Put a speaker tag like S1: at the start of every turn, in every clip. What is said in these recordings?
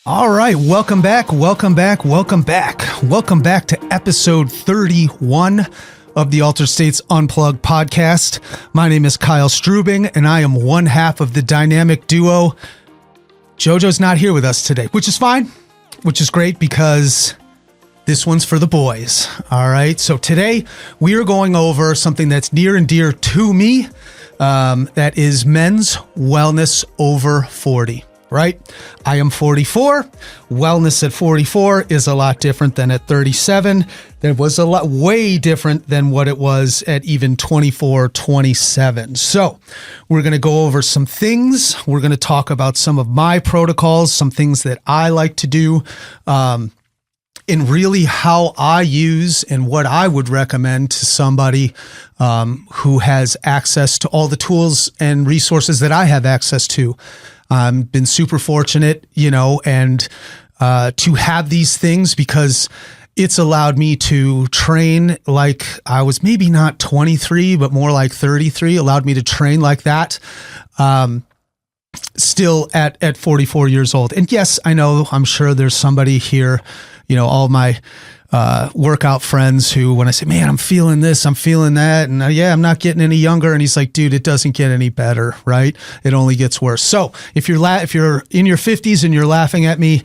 S1: All right, welcome back to episode 31 of the Altered States Unplugged podcast. My name is Kyle Strubing, and I am one half of the dynamic duo. JoJo's not here with us today, which is fine, which is great because this one's for the boys. All right, so today we are going over something that's near and dear to me, that is men's wellness over 40. Right? I am 44. Wellness at 44 is a lot different than at 37. That was way different than what it was at even 24, 27. So we're going to go over some things. We're going to talk about some of my protocols, some things that I like to do, and really how I use and what I would recommend to somebody who has access to all the tools and resources that I have access to. Been super fortunate, and to have these things because it's allowed me to train like I was maybe not 23, but more like 33, allowed me to train like that. Still at 44 years old. And yes, I know, I'm sure there's somebody here, all my workout friends who, when I say, man, I'm feeling this, I'm feeling that, and I'm not getting any younger. And he's like, dude, it doesn't get any better, right? It only gets worse. So if you're in your 50s and you're laughing at me,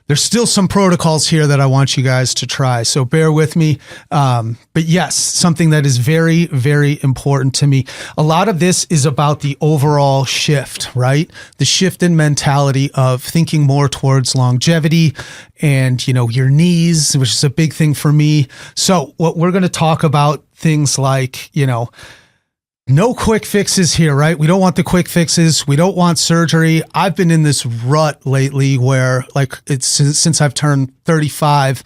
S1: there's still some protocols here that I want you guys to try. So bear with me. But yes, something that is very, very important to me. A lot of this is about the overall shift, right? The shift in mentality of thinking more towards longevity and, your knees, which is a big thing for me. So what we're going to talk about things like, no quick fixes here, right? We don't want the quick fixes. We don't want surgery. I've been in this rut lately where it's since I've turned 35,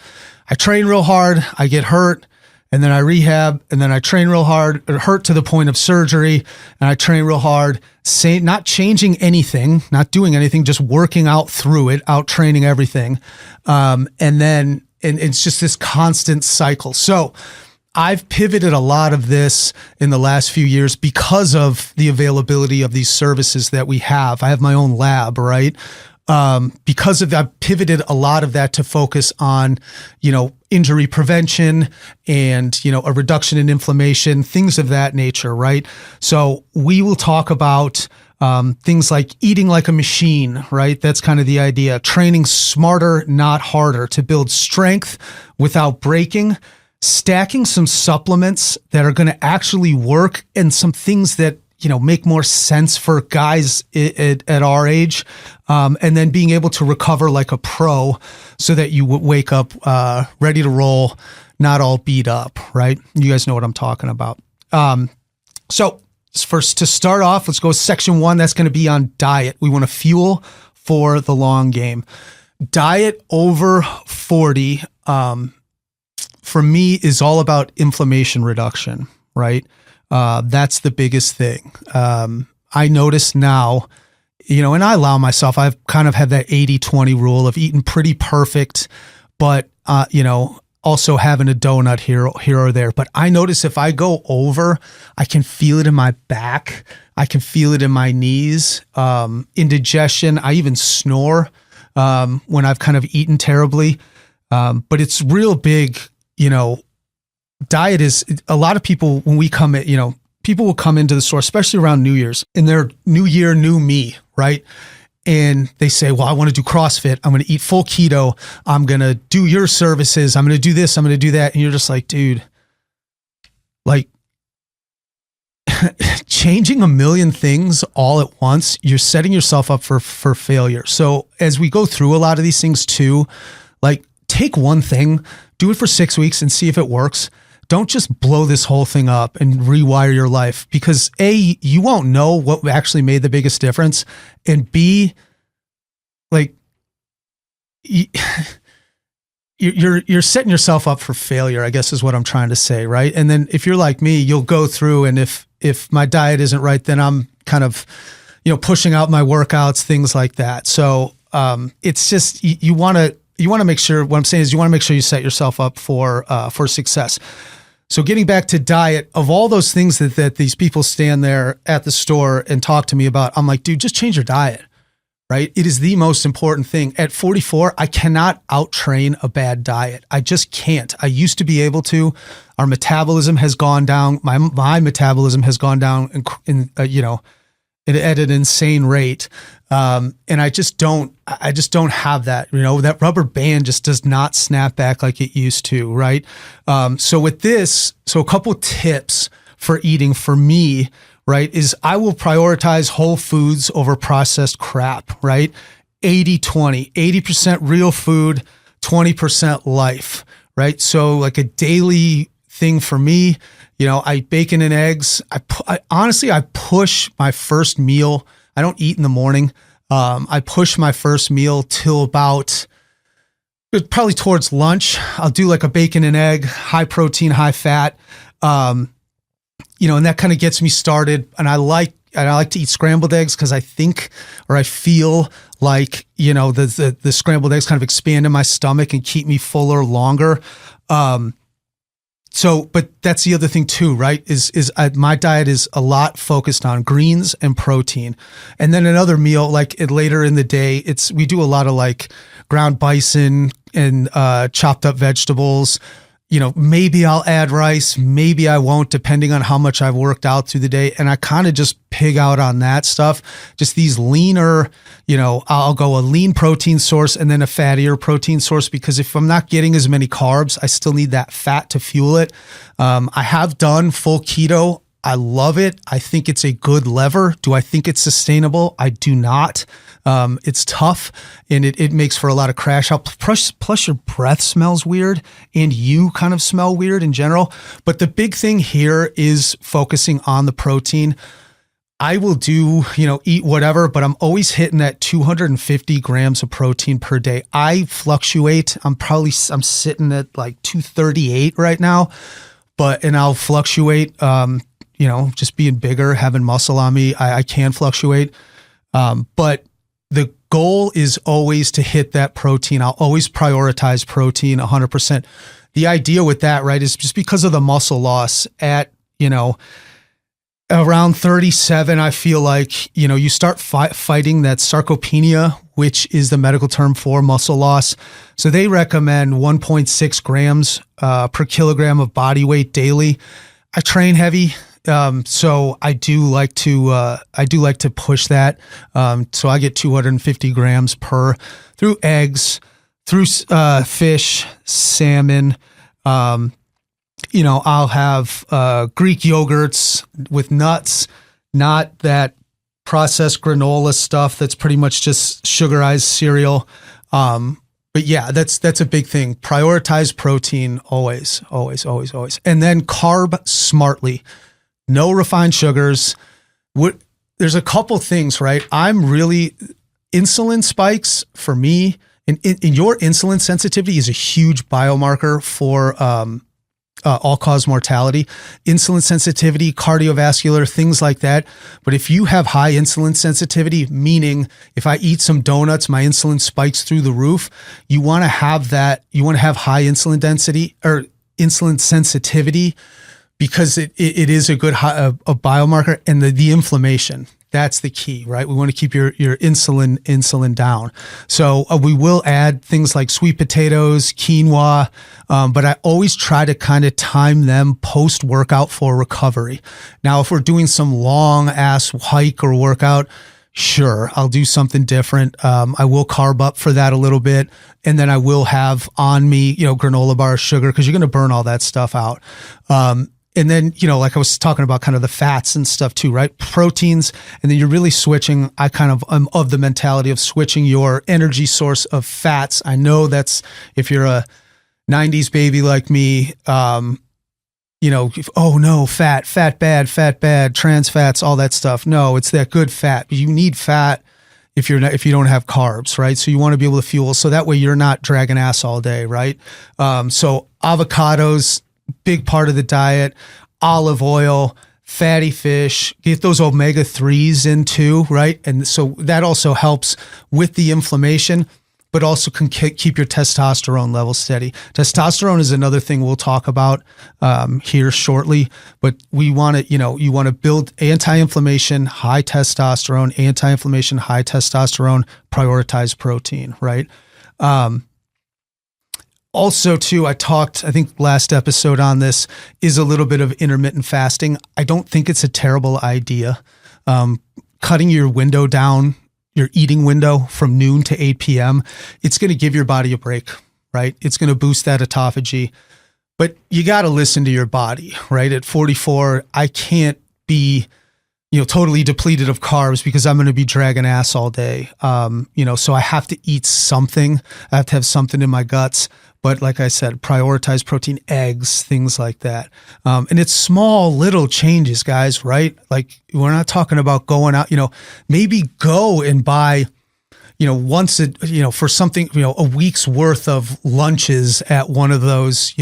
S1: I train real hard, I get hurt, and then I rehab, and then I train real hard, hurt to the point of surgery, and I train real hard, not changing anything, not doing anything, just working out through it, out training everything. And it's just this constant cycle. So I've pivoted a lot of this in the last few years because of the availability of these services that we have. I have my own lab, right? I've pivoted a lot of that to focus on, injury prevention and, a reduction in inflammation, things of that nature, right? So we will talk about things like eating like a machine, right? That's kind of the idea. Training smarter, not harder, to build strength without breaking. Stacking some supplements that are going to actually work and some things that, make more sense for guys at our age. And then being able to recover like a pro so that you wake up ready to roll, not all beat up, right? You guys know what I'm talking about. So first, to start off, let's go with section 1. That's going to be on diet. We want to fuel for the long game. Diet over 40, for me, is all about inflammation reduction, right? That's the biggest thing. I notice now, and I allow myself, I've kind of had that 80-20 rule of eating pretty perfect, but, also having a donut here or there. But I notice if I go over, I can feel it in my back. I can feel it in my knees, indigestion. I even snore when I've kind of eaten terribly. But it's real big. Diet is, a lot of people, when we come in, people will come into the store, especially around New Year's, and they're new year, new me, right? And they say, well, I want to do CrossFit. I'm going to eat full keto. I'm going to do your services. I'm going to do this. I'm going to do that. And you're just like, dude, changing a million things all at once, you're setting yourself up for failure. So as we go through a lot of these things too, take one thing, do it for 6 weeks and see if it works. Don't just blow this whole thing up and rewire your life, because A, you won't know what actually made the biggest difference. And B, you're setting yourself up for failure, I guess is what I'm trying to say. Right. And then if you're like me, you'll go through, and if my diet isn't right, then I'm kind of, pushing out my workouts, things like that. So, it's just, you want to make sure, what I'm saying is you want to make sure you set yourself up for success. So getting back to diet, of all those things that these people stand there at the store and talk to me about, I'm like, dude, just change your diet, right? It is the most important thing. At 44, I cannot out-train a bad diet. I just can't. I used to be able to. Our metabolism has gone down. My metabolism has gone down at an insane rate. And I just don't have that, that rubber band just does not snap back like it used to. Right. So with this, a couple tips for eating for me, right, is I will prioritize whole foods over processed crap, right? 80-20, 80% real food, 20% life, right? So like a daily thing for me, I bacon and eggs. I honestly push my first meal. I don't eat in the morning. I push my first meal till about probably towards lunch. I'll do like a bacon and egg, high protein, high fat. And that kind of gets me started. And I like to eat scrambled eggs because I feel like, the scrambled eggs kind of expand in my stomach and keep me fuller longer. But that's the other thing too, right? My diet is a lot focused on greens and protein. And then another meal, like later in the day, we do a lot of like ground bison and chopped up vegetables. Maybe I'll add rice, maybe I won't, depending on how much I've worked out through the day. And I kind of just pig out on that stuff. Just these leaner, I'll go a lean protein source and then a fattier protein source, because if I'm not getting as many carbs, I still need that fat to fuel it. I have done full keto. I love it. I think it's a good lever. Do I think it's sustainable? I do not. It's tough and it makes for a lot of crash out. Plus your breath smells weird and you kind of smell weird in general. But the big thing here is focusing on the protein. I will do, eat whatever, but I'm always hitting that 250 grams of protein per day. I fluctuate. I'm sitting at like 238 right now, and I'll fluctuate, just being bigger, having muscle on me. I can fluctuate. But the goal is always to hit that protein. I'll always prioritize protein 100%. The idea with that, right, is just because of the muscle loss at, around 37, I feel like, you start fighting that sarcopenia, which is the medical term for muscle loss. So they recommend 1.6 grams per kilogram of body weight daily. I train heavy. So I do like to push that. So I get 250 grams through eggs, through fish, salmon. I'll have Greek yogurts with nuts, not that processed granola stuff that's pretty much just sugarized cereal. But yeah, that's a big thing. Prioritize protein always, always, always, always. And then carb smartly. No refined sugars. There's a couple things, right? Insulin spikes for me, and your insulin sensitivity is a huge biomarker for all-cause mortality. Insulin sensitivity, cardiovascular, things like that. But if you have high insulin sensitivity, meaning if I eat some donuts, my insulin spikes through the roof, you want to have that. You want to have high insulin density or insulin sensitivity, because it is a good a biomarker. And the inflammation, that's the key, right? We want to keep your insulin down. So we will add things like sweet potatoes, quinoa, but I always try to kind of time them post-workout for recovery. Now, if we're doing some long ass hike or workout, sure, I'll do something different. I will carb up for that a little bit. And then I will have on me, granola bar sugar, because you're going to burn all that stuff out. And then, like I was talking about kind of the fats and stuff too, right? Proteins. And then you're really switching. I kind of am of the mentality of switching your energy source of fats. I know that's, if you're a 90s baby like me, oh no, fat bad, trans fats, all that stuff. No, it's that good fat. You need fat if you don't have carbs, right? So you want to be able to fuel. So that way you're not dragging ass all day, right? So avocados, big part of the diet, olive oil, fatty fish, get those omega-3s in too, right? And so that also helps with the inflammation. but also can keep your testosterone level steady. Testosterone is another thing we'll talk about here shortly, but we want to, you want to build anti-inflammation, high testosterone, prioritize protein, right? Also, too, I think last episode on this is a little bit of intermittent fasting. I don't think it's a terrible idea. Cutting your window down, your eating window from noon to 8 p.m., it's going to give your body a break, right? It's going to boost that autophagy. But you got to listen to your body, right? At 44, I can't be totally depleted of carbs because I'm going to be dragging ass all day. So I have to eat something. I have to have something in my guts. But like I said, prioritize protein, eggs, things like that. And it's small little changes, guys, right? Like we're not talking about going out, maybe go and buy, once for something, a week's worth of lunches at one of those,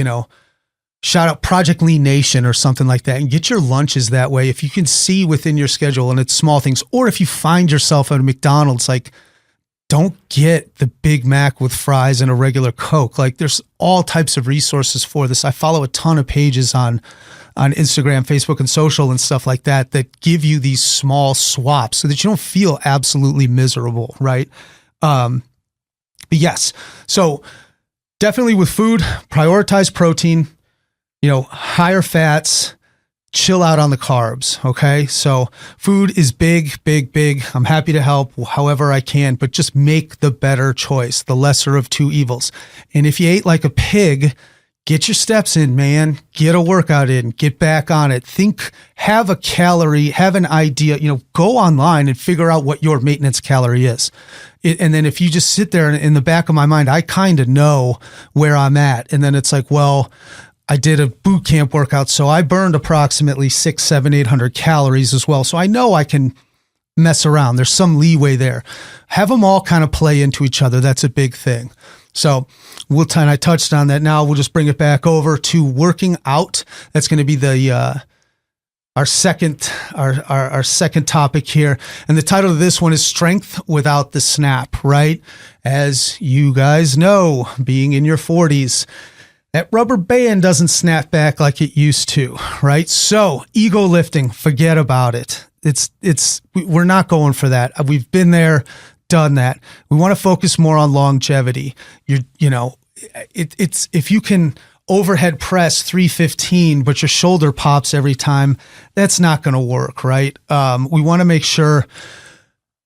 S1: shout out Project Lean Nation or something like that, and get your lunches that way. If you can see within your schedule and it's small things, or if you find yourself at a McDonald's, like don't get the Big Mac with fries and a regular Coke. Like there's all types of resources for this. I follow a ton of pages on Instagram, Facebook, and social and stuff like that give you these small swaps so that you don't feel absolutely miserable, right? But yes, so definitely with food, prioritize protein, higher fats, chill out on the carbs. Okay. So food is big, big, big. I'm happy to help however I can, but just make the better choice, the lesser of two evils. And if you ate like a pig, get your steps in, man, get a workout in, get back on it. Have an idea, go online and figure out what your maintenance calorie is. And then if you just sit there in the back of my mind, I kind of know where I'm at. And then it's like, well, I did a boot camp workout, so I burned approximately 600, 700, 800 calories as well. So I know I can mess around. There's some leeway there. Have them all kind of play into each other. That's a big thing. So I touched on that. Now we'll just bring it back over to working out. That's going to be our second topic here. And the title of this one is Strength Without the Snap, right? As you guys know, being in your 40s, that rubber band doesn't snap back like it used to, right? So ego lifting, forget about it. We're not going for that. We've been there, done that. We want to focus more on longevity. It's if you can overhead press 315, but your shoulder pops every time, that's not going to work, right? We want to make sure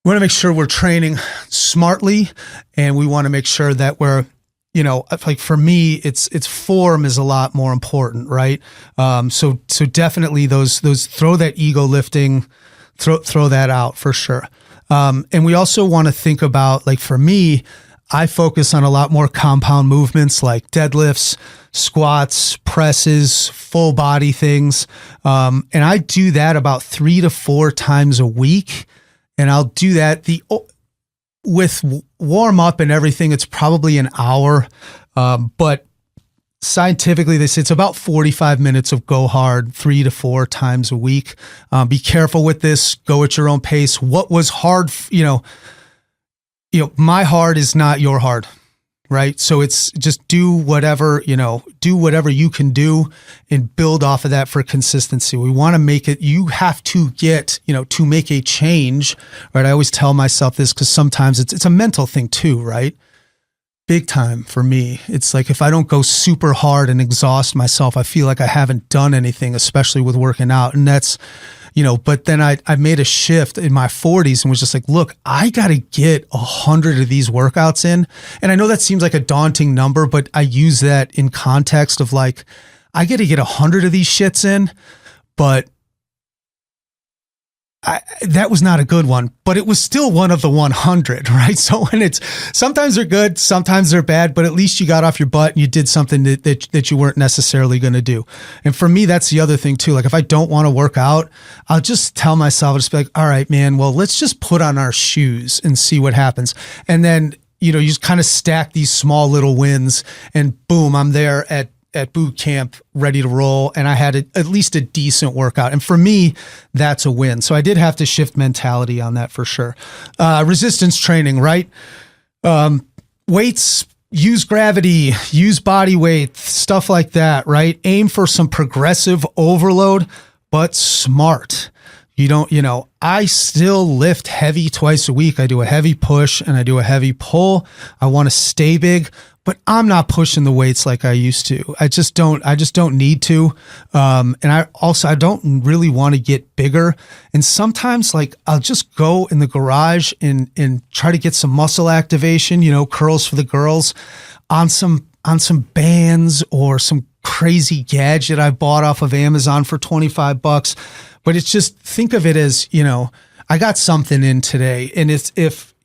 S1: we're training smartly, and we want to make sure that we're, like for me, it's form is a lot more important, right? So definitely those throw that ego lifting, throw that out for sure. And we also want to think about, like for me, I focus on a lot more compound movements like deadlifts, squats, presses, full body things. And I do that about 3 to 4 times a week. And I'll do that with warm up and everything. It's probably an hour. But scientifically, they say it's about 45 minutes of go hard 3 to 4 times a week. Be careful with this. Go at your own pace. What was hard, my hard is not your hard, right? So it's just do whatever you can do and build off of that for consistency. We want to make it, you have to get, to make a change, right? I always tell myself this because sometimes it's a mental thing too, right? Big time for me. It's like if I don't go super hard and exhaust myself, I feel like I haven't done anything, especially with working out. And that's, but then I made a shift in my 40s and was just like, look, I got to get 100 of these workouts in. And I know that seems like a daunting number, but I use that in context of like, I got to get 100 of these shits in, but that was not a good one, but it was still one of the 100, right? So when sometimes they're good, sometimes they're bad, but at least you got off your butt and you did something that you weren't necessarily going to do. And for me, that's the other thing too. Like if I don't want to work out, I'll just tell myself, I'll just be like, all right, man, well, let's just put on our shoes and see what happens. And then, you just kind of stack these small little wins and boom, I'm there at boot camp, ready to roll. And I had at least a decent workout. And for me, that's a win. So I did have to shift mentality on that for sure. Resistance training, right? weights, use gravity, use body weight, stuff like that, right? Aim for some progressive overload, but smart. I still lift heavy twice a week. I do a heavy push and I do a heavy pull. I want to stay big, but I'm not pushing the weights like I used to. I just don't need to. And I don't really want to get bigger. And sometimes like I'll just go in the garage and try to get some muscle activation, curls for the girls on some bands or some crazy gadget I bought off of Amazon for $25. But it's just, think of it as, I got something in today, and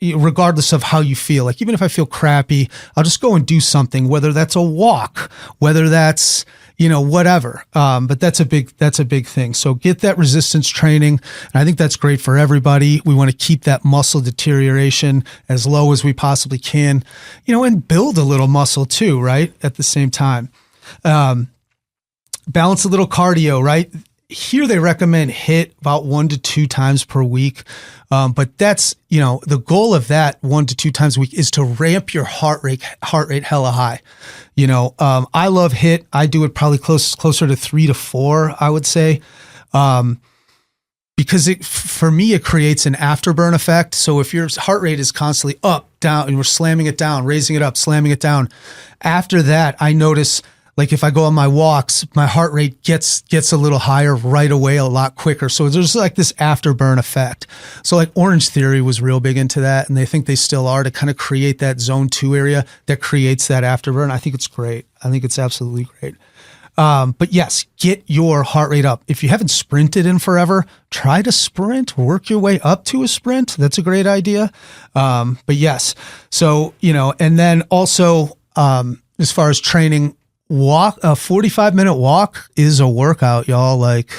S1: regardless of how you feel, like even if I feel crappy, I'll just go and do something, whether that's a walk, whether that's, whatever. But that's a big thing. So get that resistance training. And I think that's great for everybody. We want to keep that muscle deterioration as low as we possibly can, and build a little muscle too, right? At the same time, balance a little cardio, right? Here they recommend HIIT about 1 to 2 times per week. But that's, the goal of that 1 to 2 times a week is to ramp your heart rate hella high. I love HIIT. I do it probably closer to 3 to 4, I would say. Because for me, it creates an afterburn effect. So if your heart rate is constantly up, down, and we're slamming it down, raising it up, slamming it down, after that, I notice, like if I go on my walks, my heart rate gets a little higher right away, a lot quicker. So there's like this afterburn effect. So like Orange Theory was real big into that, and they think they still are, to kind of create that zone 2 area that creates that afterburn. I think it's great. I think it's absolutely great. But yes, get your heart rate up. If you haven't sprinted in forever, try to sprint, work your way up to a sprint. That's a great idea. But yes, so, and then also, as far as training, a 45-minute walk is a workout, y'all. Like,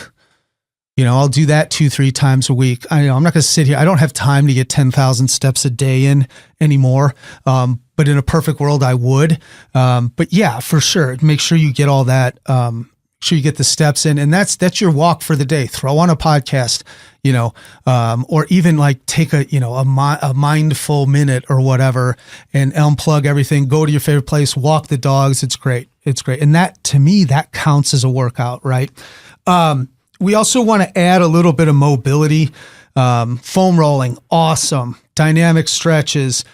S1: I'll do that 2-3 times a week. I'm not going to sit here. I don't have time to get 10,000 steps a day in anymore. But in a perfect world, I would. But yeah, for sure. Make sure you get all that. Sure you get the steps in, and that's your walk for the day. Throw on a podcast, or even like take a mindful minute or whatever and unplug everything, go to your favorite place, walk the dogs. It's great. It's great. And that, to me, that counts as a workout, right? We also want to add a little bit of mobility, foam rolling. Awesome. Dynamic stretches.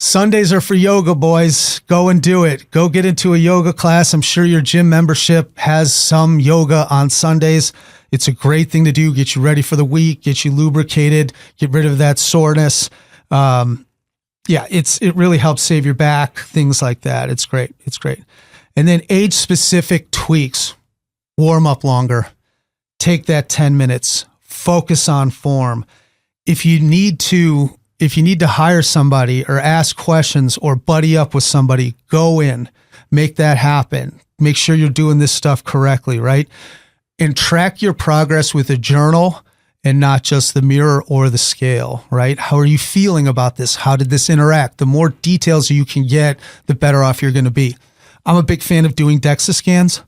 S1: Sundays are for yoga, boys. Go and do it. Go get into a yoga class. I'm sure your gym membership has some yoga on Sundays. It's a great thing to do. Get you ready for the week, get you lubricated, get rid of that soreness. It really helps save your back, things like that. It's great. It's great. And then age-specific tweaks. Warm up longer. Take that 10 minutes. Focus on form. If you need to hire somebody or ask questions or buddy up with somebody, go in, make that happen. Make sure you're doing this stuff correctly, right? And track your progress with a journal and not just the mirror or the scale, right? How are you feeling about this? How did this interact? The more details you can get, the better off you're going to be. I'm a big fan of doing DEXA scans.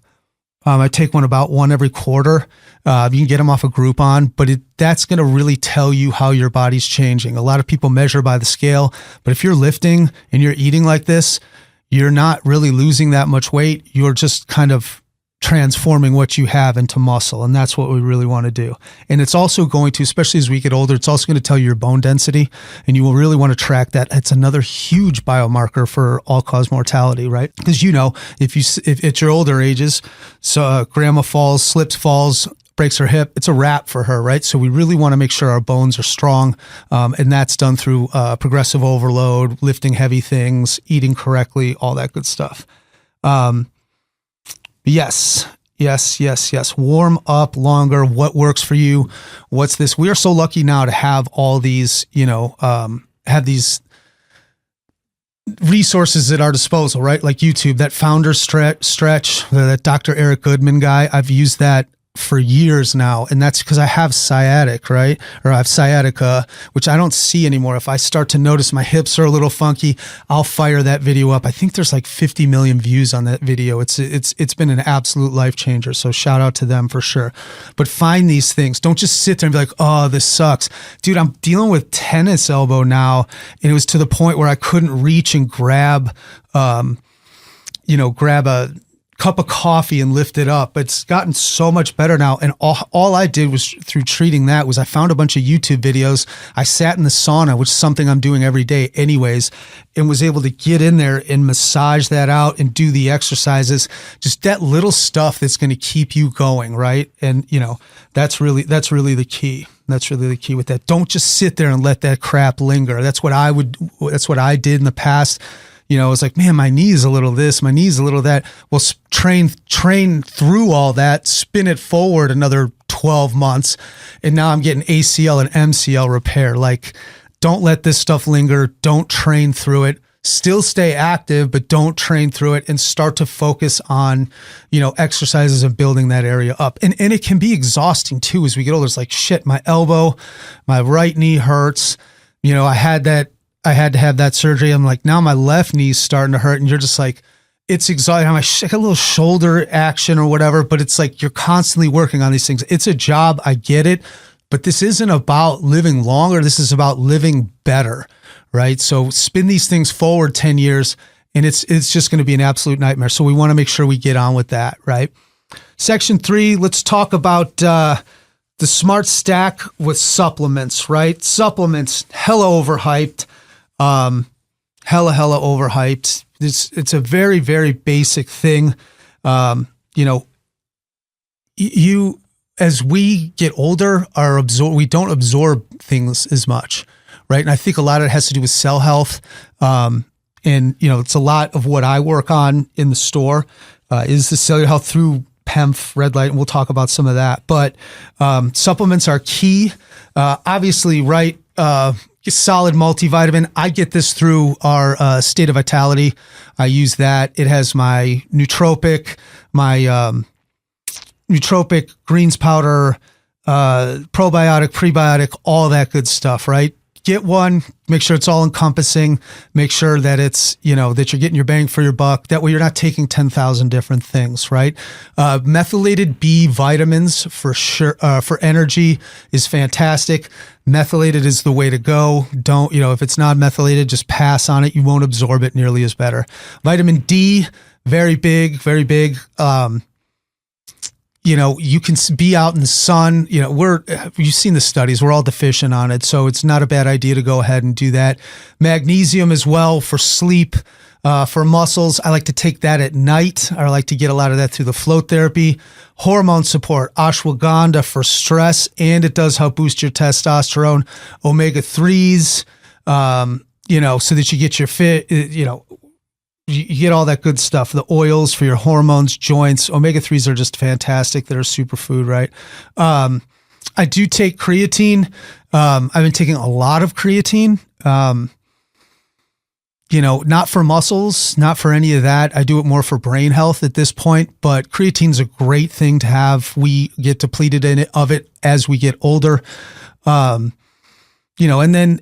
S1: I take about one every quarter. You can get them off of Groupon, but that's going to really tell you how your body's changing. A lot of people measure by the scale, but if you're lifting and you're eating like this, you're not really losing that much weight. You're just kind of transforming what you have into muscle. And that's what we really want to do. And it's also going to, especially as we get older, it's also going to tell you your bone density, and you will really want to track that. It's another huge biomarker for all-cause mortality, right? Because if at your older ages, so grandma slips, falls, breaks her hip, it's a wrap for her, right? So we really want to make sure our bones are strong. And that's done through progressive overload, lifting heavy things, eating correctly, all that good stuff. Yes. Warm up longer. What works for you? What's this? We are so lucky now to have all these, have these resources at our disposal, right? Like YouTube, that founder stretch, that Dr. Eric Goodman guy. I've used that for years now, and that's because I have sciatic, right? Or I have sciatica, which I don't see anymore. If I start to notice my hips are a little funky, I'll fire that video up. I think there's like 50 million views on that video. It's been an absolute life changer. So shout out to them for sure. But find these things. Don't just sit there and be like, oh, this sucks. Dude, I'm dealing with tennis elbow now, and it was to the point where I couldn't reach and grab a cup of coffee and lift it up. But it's gotten so much better now. And all I did was through treating that was I found a bunch of YouTube videos. I sat in the sauna, which is something I'm doing every day anyways, and was able to get in there and massage that out and do the exercises, just that little stuff that's going to keep you going. Right. And that's really the key. That's really the key with that. Don't just sit there and let that crap linger. That's what I did in the past. It's like, man, my knee's a little this, my knee's a little that. Well, train through all that, spin it forward another 12 months, and now I'm getting ACL and MCL repair. Like, don't let this stuff linger. Don't train through it. Still stay active, but don't train through it, and start to focus on, exercises and building that area up. And it can be exhausting too as we get older. It's like, shit, my elbow, my right knee hurts. I had to have that surgery. I'm like, now my left knee's starting to hurt, and you're just like, it's exhausting. I'm like a little shoulder action or whatever, but it's like you're constantly working on these things. It's a job. I get it, but this isn't about living longer. This is about living better, right? So spin these things forward 10 years, and it's just going to be an absolute nightmare. So we want to make sure we get on with that, right? Section 3, let's talk about the smart stack with supplements, right? Supplements, hella overhyped. Hella overhyped. It's a very, very basic thing. You as we get older, we don't absorb things as much, right? And I think a lot of it has to do with cell health. And it's a lot of what I work on in the store is the cellular health through PEMF, red light, and we'll talk about some of that. But supplements are key. Obviously, right? Solid multivitamin. I get this through our State of Vitality. I use that. It has my nootropic, greens powder, probiotic, prebiotic, all that good stuff, right? Get one, make sure it's all encompassing, make sure that it's, that you're getting your bang for your buck. That way you're not taking 10,000 different things, right? Methylated B vitamins for sure, for energy is fantastic. Methylated is the way to go. Don't, if it's not methylated, just pass on it. You won't absorb it nearly as better. Vitamin D, very big, very big. You can be out in the sun. You've seen the studies. We're all deficient on it. So it's not a bad idea to go ahead and do that. Magnesium as well for sleep, for muscles. I like to take that at night. I like to get a lot of that through the float therapy. Hormone support, ashwagandha for stress, and it does help boost your testosterone. Omega-3s, so that you get your fit, you get all that good stuff. The oils for your hormones, joints. Omega-3s are just fantastic. They're a superfood, right? I do take creatine. I've been taking a lot of creatine. Not for muscles, not for any of that. I do it more for brain health at this point, but creatine's a great thing to have. We get depleted of it as we get older. And then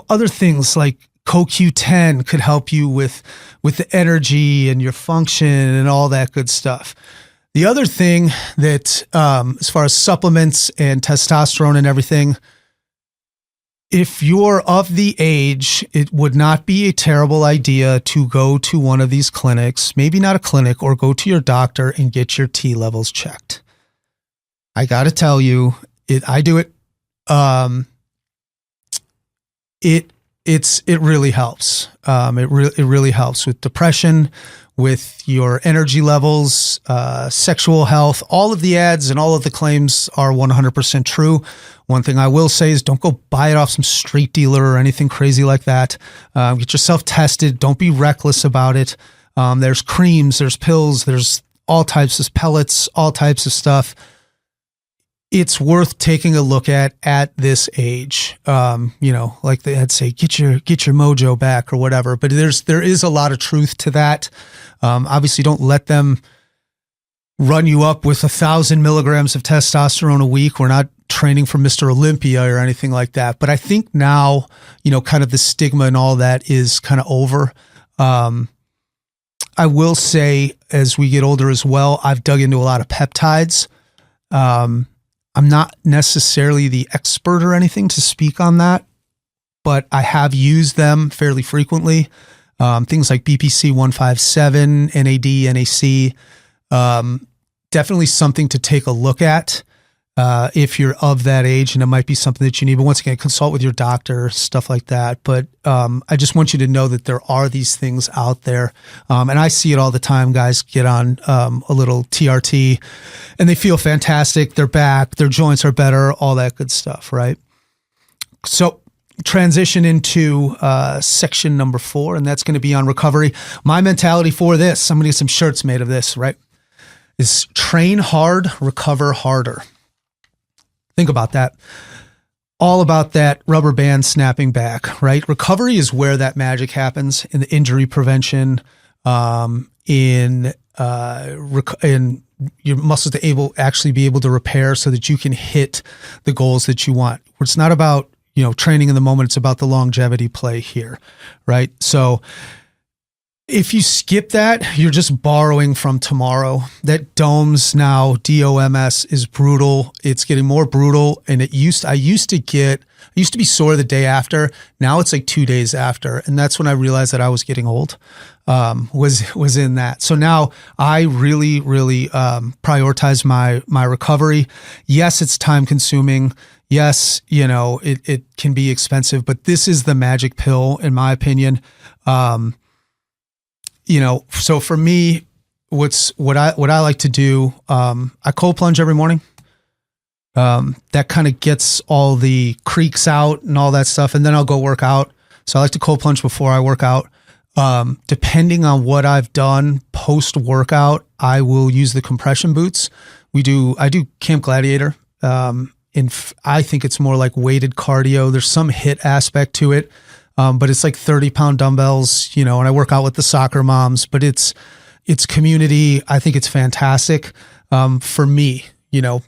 S1: other things like CoQ10 could help you with the energy and your function and all that good stuff. The other thing that, as far as supplements and testosterone and everything, if you're of the age, it would not be a terrible idea to go to one of these clinics, maybe not a clinic, or go to your doctor and get your T levels checked. I got to tell you, I do it. It really helps. It really helps with depression, with your energy levels, sexual health. All of the ads and all of the claims are 100% true. One thing I will say is don't go buy it off some street dealer or anything crazy like that. Get yourself tested. Don't be reckless about it. There's creams, there's pills, there's all types of pellets, all types of stuff. It's worth taking a look at this age. Like they had say, get your mojo back or whatever. But there is a lot of truth to that. Obviously, don't let them run you up with 1,000 milligrams of testosterone a week. We're not training for Mr. Olympia or anything like that. But I think now, kind of the stigma and all that is kind of over. I will say, as we get older as well, I've dug into a lot of peptides. I'm not necessarily the expert or anything to speak on that, but I have used them fairly frequently. Things like BPC 157, NAD, NAC, definitely something to take a look at if you're of that age, and it might be something that you need. But once again, consult with your doctor, stuff like that. But I just want you to know that there are these things out there, and I see it all the time. Guys get on a little TRT, and they feel fantastic. They're back, their joints are better, all that good stuff, right? So transition into section number 4, and that's going to be on recovery. My mentality for this, I'm going to get some shirts made of this, right, is train hard, recover harder. Think about that. All about that rubber band snapping back, right? Recovery is where that magic happens in the injury prevention, in your muscles to actually be able to repair so that you can hit the goals that you want. It's not about training in the moment. It's about the longevity play here, right? So if you skip that, you're just borrowing from tomorrow. That DOMS now, DOMS, is brutal. It's getting more brutal. And I used to be sore the day after. Now it's like 2 days after. And that's when I realized that I was getting old, was in that. So now I really, really prioritize my recovery. Yes, it's time consuming. Yes, it can be expensive, but this is the magic pill, in my opinion. So for me, what I like to do, I cold plunge every morning. That kind of gets all the creaks out and all that stuff. And then I'll go work out. So I like to cold plunge before I work out. Depending on what I've done post workout, I will use the compression boots. I do Camp Gladiator. I think it's more like weighted cardio. There's some HIIT aspect to it. But it's like 30-pound dumbbells, and I work out with the soccer moms, but it's community. I think it's fantastic. For me,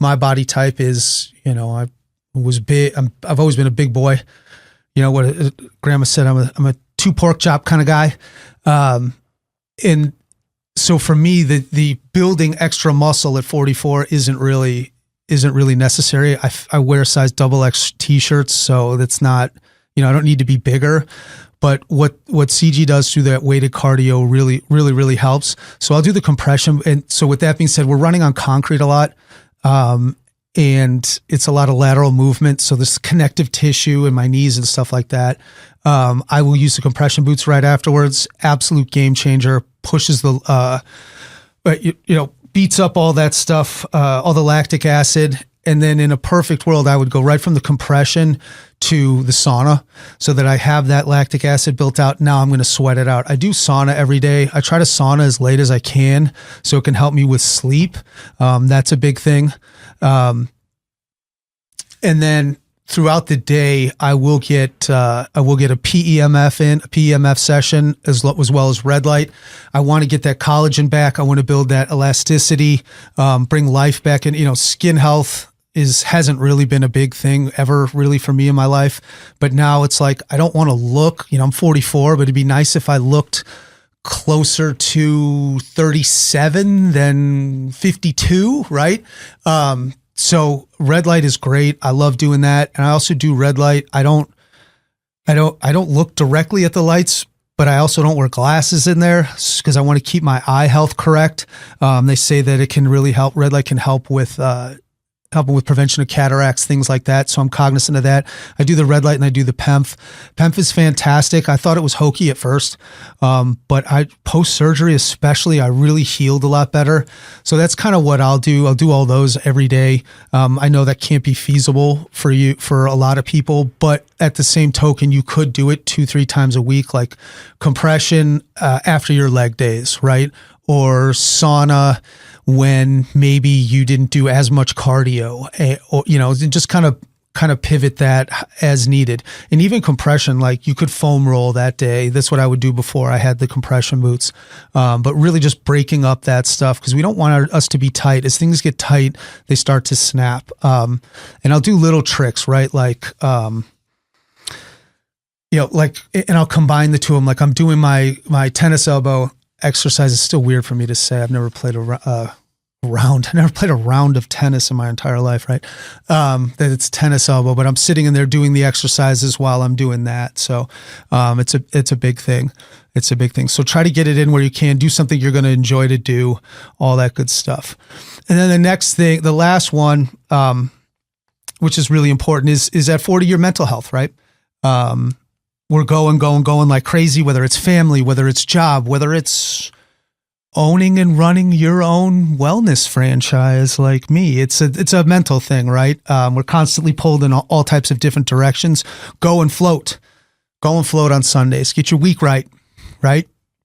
S1: my body type is, I was big. I've always been a big boy. What grandma said, I'm a 2 pork chop kind of guy. And so for me, the building extra muscle at 44 isn't really necessary. I wear size XX t-shirts, so that's not, I don't need to be bigger, but what CG does through that weighted cardio really, really, really helps. So I'll do the compression. And so with that being said, we're running on concrete a lot. And it's a lot of lateral movement. So there's connective tissue in my knees and stuff like that. I will use the compression boots right afterwards. Absolute game changer. Pushes beats up all that stuff, all the lactic acid. And then in a perfect world, I would go right from the compression to the sauna so that I have that lactic acid built out. Now I'm going to sweat it out. I do sauna every day. I try to sauna as late as I can so it can help me with sleep. That's a big thing. And then throughout the day, I will get a PEMF session as well as red light. I want to get that collagen back. I want to build that elasticity, bring life back, and skin health hasn't really been a big thing ever really for me in my life. But now it's like, I don't want to look, I'm 44, but it'd be nice if I looked closer to 37 than 52, right? So red light is great. I love doing that. And I also do red light. I don't look directly at the lights, but I also don't wear glasses in there because I want to keep my eye health correct. They say that it can really help. Red light can help with prevention of cataracts, things like that. So I'm cognizant of that. I do the red light and I do the PEMF. PEMF is fantastic. I thought it was hokey at first, but post-surgery especially, I really healed a lot better. So that's kind of what I'll do. I'll do all those every day. I know that can't be feasible for a lot of people, but at the same token, you could do it 2-3 times a week, like compression after your leg days, right? Or sauna when maybe you didn't do as much cardio, or just kind of kind of pivot that as needed. And even compression, like you could foam roll that day. That's what I would do before I had the compression boots. But really just breaking up that stuff, because we don't want us to be tight. As things get tight, they start to snap. And I'll do little tricks, right? Like, and I'll combine the two of them. Like I'm doing my tennis elbow exercise. It's still weird for me to say. I've never played I never played a round of tennis in my entire life, right? That it's tennis elbow, but I'm sitting in there doing the exercises while I'm doing that. So it's a big thing. It's a big thing. So try to get it in where you can. Do something you're going to enjoy to do, all that good stuff. And then the next thing, the last one, which is really important, is at 40, your mental health, right? We're going like crazy, whether it's family, whether it's job, whether it's owning and running your own wellness franchise like me. It's a mental thing, right? We're constantly pulled in all types of different directions. Go and float on Sundays. Get your week right?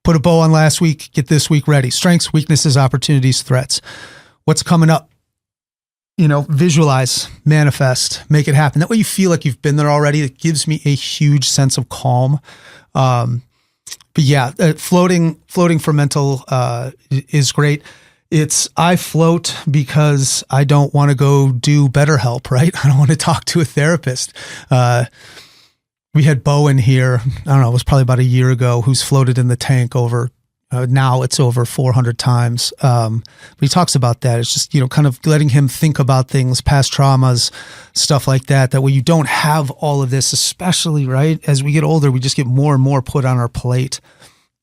S1: Put a bow on last week, get this week ready. Strengths, weaknesses, opportunities, threats. What's coming up? Visualize, manifest, make it happen. That way you feel like you've been there already. It gives me a huge sense of calm. But yeah, floating for mental is great. I float because I don't want to go do BetterHelp, right? I don't want to talk to a therapist. We had Bo in here, I don't know, it was probably about a year ago, who's floated in the tank over, now it's over 400 times. But he talks about that. It's just, kind of letting him think about things, past traumas, stuff like that. That way you don't have all of this, especially, right? As we get older, we just get more and more put on our plate.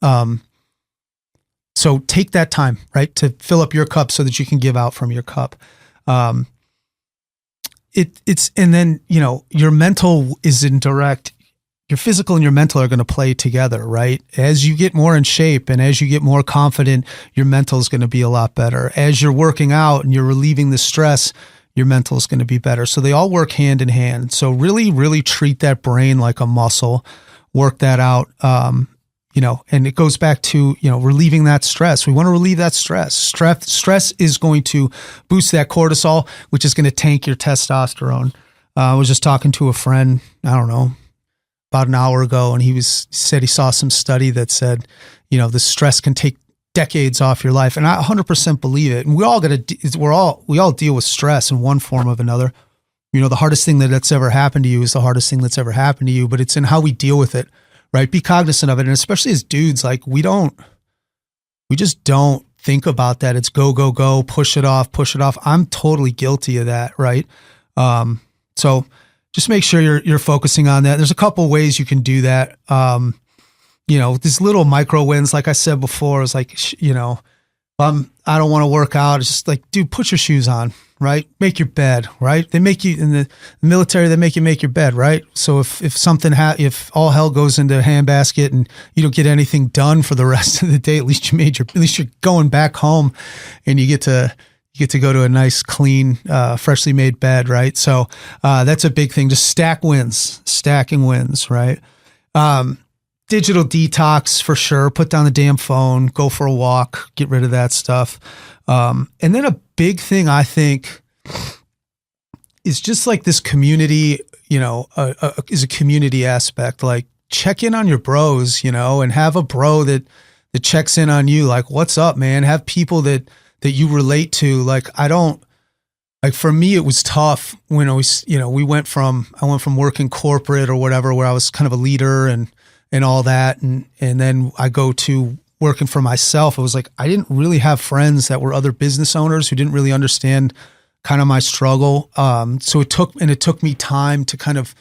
S1: So take that time, right, to fill up your cup so that you can give out from your cup. And then, your mental is in direct. Your physical and your mental are going to play together, right? As you get more in shape and as you get more confident, your mental is going to be a lot better. As you're working out and you're relieving the stress, your mental is going to be better. So they all work hand in hand. So really, really treat that brain like a muscle, work that out. And it goes back to, relieving that stress. We want to relieve that stress. Stress is going to boost that cortisol, which is going to tank your testosterone. I was just talking to a friend, I don't know, about an hour ago, and he said he saw some study that said, the stress can take decades off your life. And I 100% believe it. And we all deal with stress in one form or another. The hardest thing that's ever happened to you is the hardest thing that's ever happened to you, but it's in how we deal with it, right? Be cognizant of it. And especially as dudes, like we just don't think about that. It's go, go, go, push it off. I'm totally guilty of that. Right. So just make sure you're focusing on that. There's a couple ways you can do that. These little micro wins, like I said before, is like, I don't want to work out. It's just like, dude, put your shoes on, right? Make your bed, right? They make you in the military, they make you make your bed, right? So if all hell goes into a handbasket and you don't get anything done for the rest of the day, at least you're going back home and you get to go to a nice, clean, freshly made bed, right? So that's a big thing. Just stacking wins, right? Digital detox for sure. Put down the damn phone, go for a walk, get rid of that stuff. And then a big thing I think is just like this community, is a community aspect. Like check in on your bros, and have a bro that checks in on you. Like, what's up, man? Have people that you relate to. Like, for me, it was tough when I went from working corporate or whatever, where I was kind of a leader and all that. And then I go to working for myself. It was like, I didn't really have friends that were other business owners who didn't really understand kind of my struggle. So it took me time to kind of,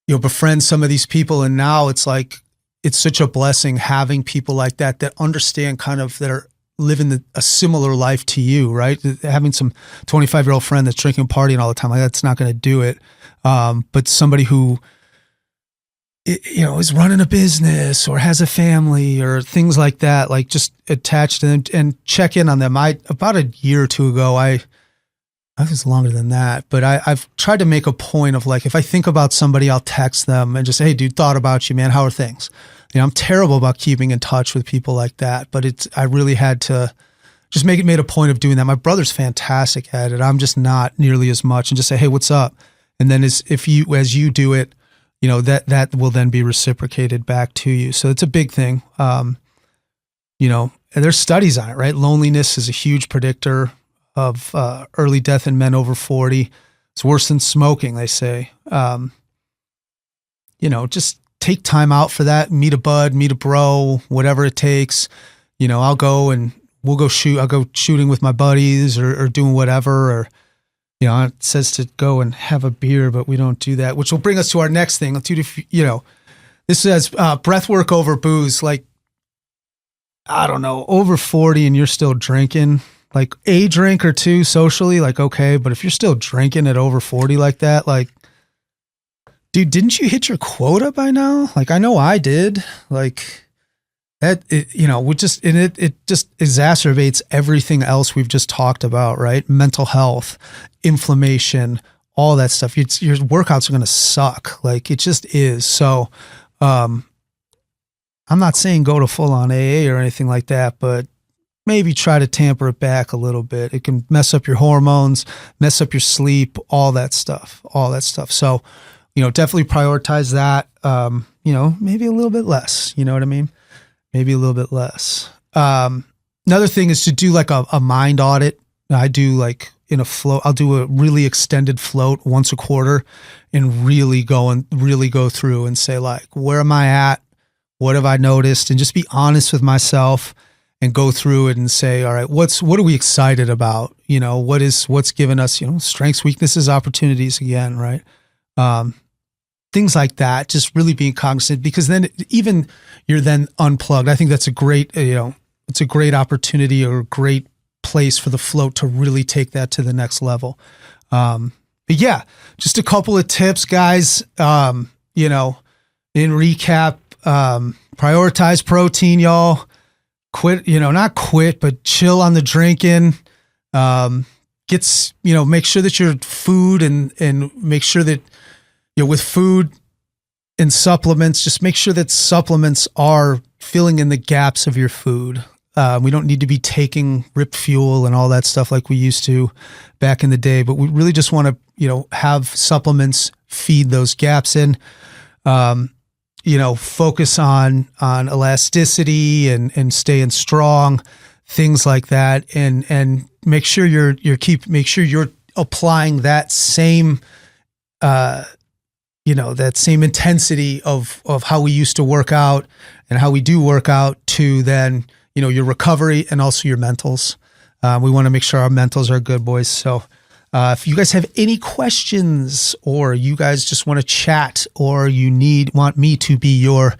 S1: befriend some of these people. And now it's like, it's such a blessing having people like that understand kind of, that are living a similar life to you, right? Having some 25-year-old friend that's drinking and partying all the time, like that's not going to do it. But somebody who, is running a business or has a family or things like that, like just attach to them and check in on them. About a year or two ago, I was longer than that, but I've tried to make a point of like, if I think about somebody, I'll text them and just say, hey dude, thought about you, man. How are things? I'm terrible about keeping in touch with people like that, but I really had to just made a point of doing that. My brother's fantastic at it. I'm just not nearly as much, and just say, hey, what's up? And then as you do it, you know, that will then be reciprocated back to you. So it's a big thing. You know, and there's studies on it, right? Loneliness is a huge predictor of early death in men over 40. It's worse than smoking, they say. You know, just take time out for that. Meet a bud, meet a bro, whatever it takes. You know, I'll go shooting with my buddies or doing whatever. Or, you know, it says to go and have a beer, but we don't do that, which will bring us to our next thing. You know, this says breath work over booze. Like, I don't know, over 40 and you're still drinking, like a drink or two socially, like, okay. But if you're still drinking at over 40 like that, like, dude, didn't you hit your quota by now? Like, I know I did. Like that, you know, it just exacerbates everything else we've just talked about, right? Mental health, inflammation, all that stuff. Your workouts are going to suck. Like, it just is. So, I'm not saying go to full on AA or anything like that, but maybe try to tamper it back a little bit. It can mess up your hormones, mess up your sleep, all that stuff. So, you know, definitely prioritize that. You know, maybe a little bit less, you know what I mean? Maybe a little bit less. Another thing is to do like a mind audit. I do like in a float, I'll do a really extended float once a quarter and really go through and say like, where am I at? What have I noticed? And just be honest with myself and go through it and say, all right, what are we excited about? You know, what's given us, you know, strengths, weaknesses, opportunities again, right? Things like that, just really being cognizant, because then even you're then unplugged. I think that's a great, you know, it's a great opportunity or a great place for the float to really take that to the next level. But yeah, just a couple of tips, guys. You know, in recap, prioritize protein, y'all. Not quit, but chill on the drinking. Make sure that your food and make sure that, you know, with food and supplements, just make sure that supplements are filling in the gaps of your food. We don't need to be taking Rip Fuel and all that stuff like we used to back in the day, but we really just want to, you know, have supplements feed those gaps in. You know, focus on elasticity and staying strong, things like that, and make sure you're applying that same, that same intensity of how we used to work out and how we do work out to then, you know, your recovery and also your mentals. We want to make sure our mentals are good, boys. So if you guys have any questions or you guys just want to chat or want me to be your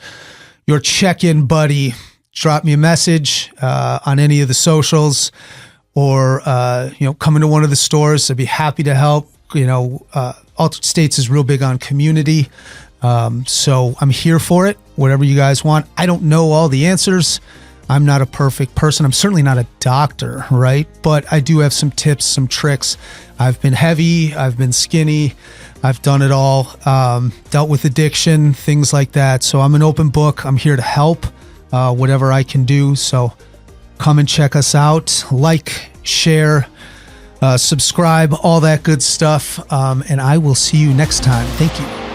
S1: check-in buddy, drop me a message on any of the socials or, come into one of the stores. I'd be happy to help. You know, Altered States is real big on community. So I'm here for it, whatever you guys want. I don't know all the answers. I'm not a perfect person. I'm certainly not a doctor, right? But I do have some tips, some tricks. I've been heavy. I've been skinny. I've done it all. Dealt with addiction, things like that. So I'm an open book. I'm here to help, whatever I can do. So come and check us out. Like, share, subscribe, all that good stuff. And I will see you next time. Thank you.